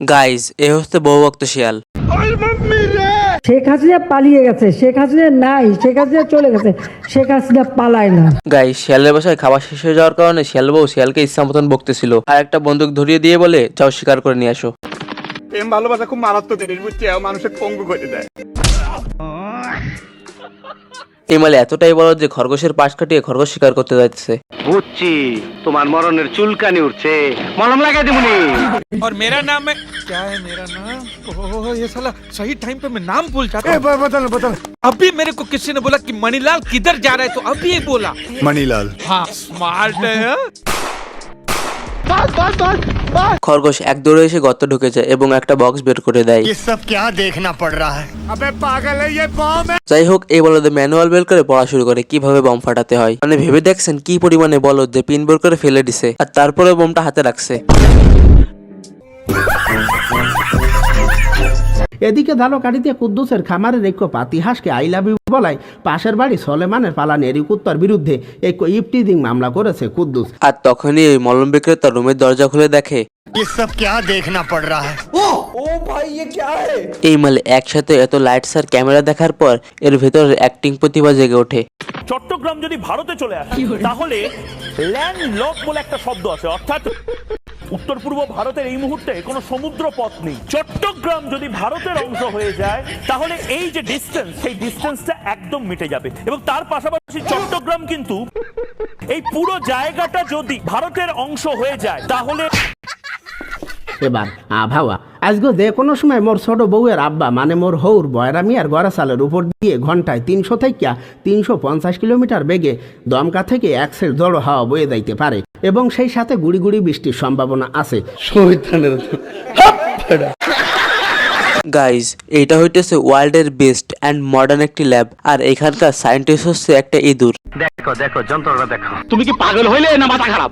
Guys এ হচ্ছে বহুভক্ত শিয়াল। শেখ হাসিনা পালিয়ে গেছে, শেখ হাসিনা নাই, শেখ হাসিনা চলে গেছে, শেখ হাসিনা পালায় না। গাইজ শিয়ালের বাসায় খাবার শেষ হয়ে যাওয়ার কারণে শিয়াল বউ শিয়ালকে ইচ্ছা মতন বকতেছিল, আর একটা বন্দুক ধরিয়ে দিয়ে বলে যাও শিকার করে নিয়ে আসো। প্রেম ভালোবাসা খুব মারাত্মক জিনিস, বুঝছি, মানুষের পঙ্গু করে দেয়। এই মালে এতটাই বড় যে খরগোশের পাশ কাটিয়ে খরগোশ শিকার করতে যাচ্ছে। বুঝছি তোমার মরণের চুলকানি উঠছে, মলম লাগাই দিবনি। और मेरा नाम है क्या है मेरा नाम? ओह ये साला सही टाइम पे मैं नाम भूल जाता हूँ। बदल अभी मेरे को किसी ने बोला कि मणिलाल किधर जा रहा है, तो अभी ये बोला मणिलाल। हाँ स्मार्ट है हाँ? খরগোশ এক দৌড়ে এসে গর্ত ঢুকে যায় এবং একটা বক্স বের করে দেয়। ये सब क्या देखना पड़ रहा है? अबे पागल है, ये बम है। যাই হোক, এই বলদে ম্যানুয়াল বের করে পড়া শুরু করে কিভাবে বম ফাটাতে হয়। মানে ভেবে দেখছেন কি পরিমাণে বলদ যে পিন বের করে ফেলে দিছে আর তারপরে বোমটা হাতে রাখছে। এদিকে ধানকাঠিতে কুদ্দুসের খামারের এক পাতিহাসকে আই লাভ ইউ বলায় পাশের বাড়ি সলেমানের পালানের কুত্তার বিরুদ্ধে এক ইফটিজিং মামলা করেছে কুদ্দুস। আর তখনই ওই মলম বিক্রেতা রুমের দরজা খুলে দেখে ये सब क्या देखना पड़ रहा है? এই মালে একসাথে এত লাইটস আর ক্যামেরা দেখার পর এর ভেতরের অ্যাক্টিং প্রতিভা জেগে ওঠে। চট্টগ্রাম যদি ভারতে চলে আসে তাহলে ল্যান্ড লক বলে একটা শব্দ আছে, অর্থাৎ উত্তর পূর্ব ভারতের এই মুহূর্তে কোনো সমুদ্র পথ নেই। চট্টগ্রাম যদি ভারতের অংশ হয়ে যায় তাহলে এই যে ডিস্টেন্স, সেই ডিস্টেন্সটা একদম মিটে যাবে। এবং তার পাশাপাশি চট্টগ্রাম কিন্তু এই পুরো জায়গাটা যদি ভারতের অংশ হয়ে যায় তাহলে এবার ভাবা আজকে যে কোনো সময় মোর ছোট বউয়ের আব্বা মানে মোর হৌর বয়রা মিয়ার গড়া চালের উপর দিয়ে ঘন্টায় 300 থেকে 350 কিলোমিটার বেগে দমকা থেকে একসের জড়ো হাওয়া বয়ে যাইতে পারে এবং সেই সাথে গুড়ি গুড়ি বৃষ্টির সম্ভাবনা আছে। গাইজ এইটা হইতেছে ওয়ার্ল্ডের বেস্ট অ্যান্ড মডার্ন একটি ল্যাব, আর এখানকার সায়েন্টিস্ট হচ্ছে একটা ইঁদুর। देखो देखो যন্ত্রটা দেখো। তুমি কি পাগল হইলে না মাথা খারাপ?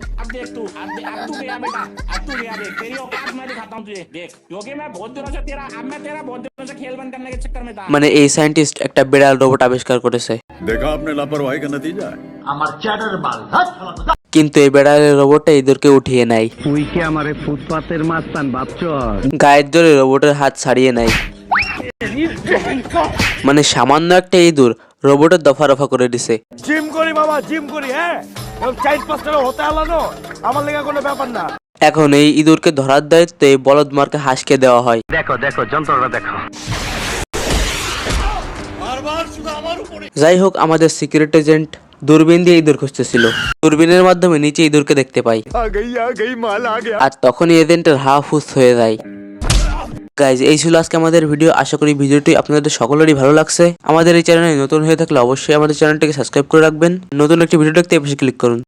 মানে এই সায়েন্টিস্ট একটা বিড়াল রোবট আবিষ্কার করেছে। देखा आपने लापरवाही का नतीजा है। কিন্তু এই বেড়ালের রোবটটা ইঁদুরকে উঠিয়ে নেয়। তুই কি আমারে ফুটপাতের মাস্তান ভাবছ? গায়ের জোরে রোবটের হাত ছাড়িয়ে নেয়। মানে সামান্য একটা ইঁদুর রোবটের দফা রফা করে দিছে। জিম করি বাবা, জিম করি, হ্যাঁ 4-5 হতে আলানো আমার লেগে কোনো ব্যাপার না। এখন এই ইঁদুরকে ধরার দায়িত্বে বলদ মার্কে হাসকে দেওয়া হয়। দেখো দেখো যন্ত্রটা দেখো। যাই হোক, আমাদের সিক্রেট এজেন্ট দূরবীন দিয়ে ইঁদুর খুঁজতেছিল। দূরবীনের মাধ্যমে নিচে ইঁদুরকে দেখতে পাই, आ गई माल आ गया। আর তখনই এজেন্টের হাওয়া ফুস হয়ে যায়। গাইজ এই ছিল আজকে আমাদের ভিডিও। আশা করি ভিডিওটি আপনাদের সকলেরই ভালো লাগছে। আমাদের এই চ্যানেলে নতুন হয়ে থাকলে অবশ্যই আমাদের চ্যানেলটিকে সাবস্ক্রাইব করে রাখবেন। নতুন একটি ভিডিও দেখতে এই পাশে ক্লিক করুন।